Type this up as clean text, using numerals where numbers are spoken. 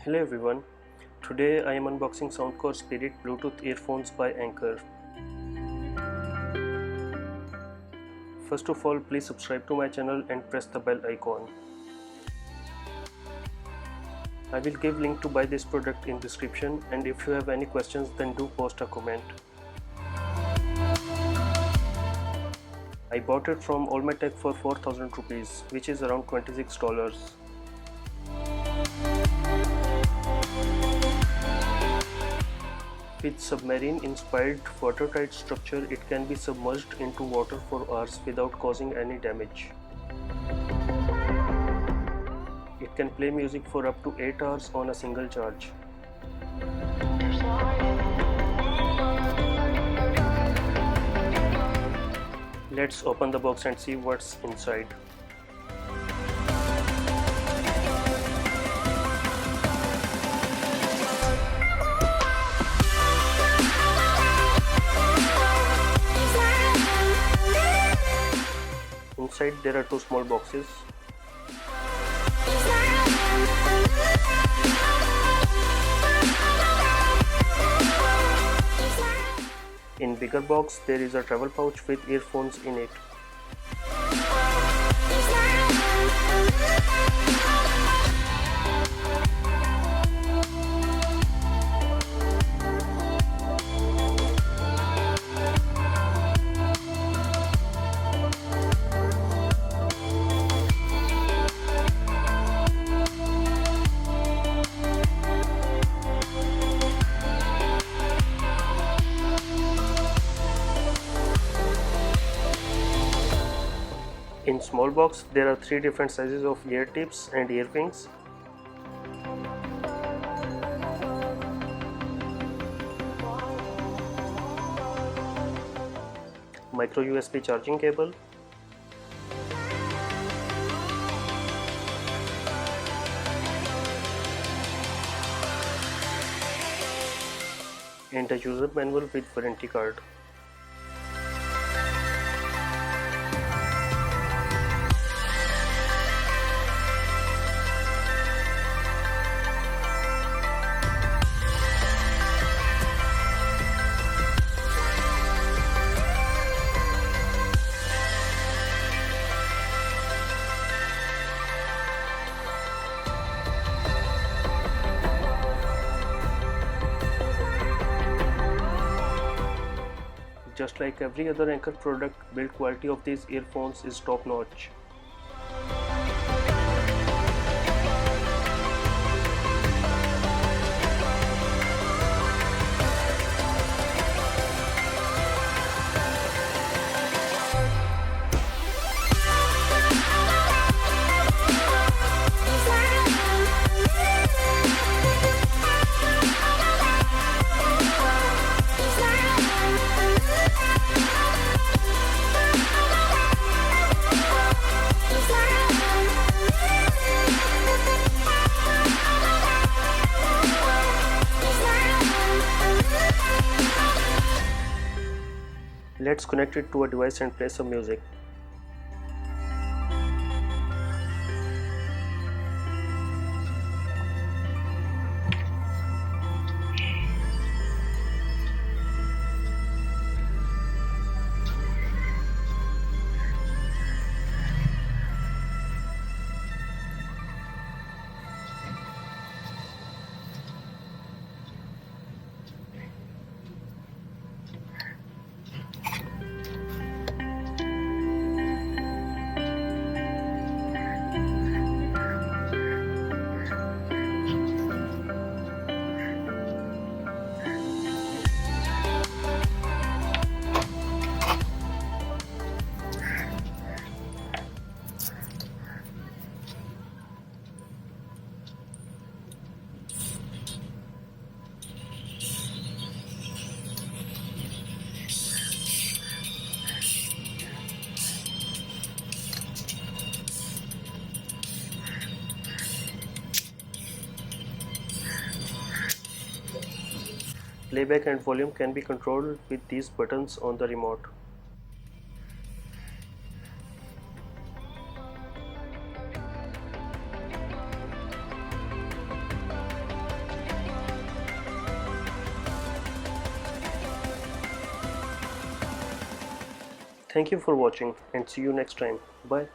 Hello everyone, today I am unboxing SoundCore Spirit Bluetooth earphones by Anker. First of all, please subscribe to my channel and press the bell icon. I will give link to buy this product in description, and if you have any questions then do post a comment. I bought it from Allmatech for 4000 rupees, which is around $26. With submarine inspired watertight structure, it can be submerged into water for hours without causing any damage. It can play music for up to 8 hours on a single charge. Let's open the box and see what's inside. Inside there are two small boxes. In bigger box there is a travel pouch with earphones in it. In small box there are 3 different sizes of ear tips and ear wings. Micro USB charging cable. And a user manual with warranty card. Just like every other Anker product, build quality of these earphones is top notch. Let's connect it to a device and play some music. Playback and volume can be controlled with these buttons on the remote. Thank you for watching and see you next time. Bye.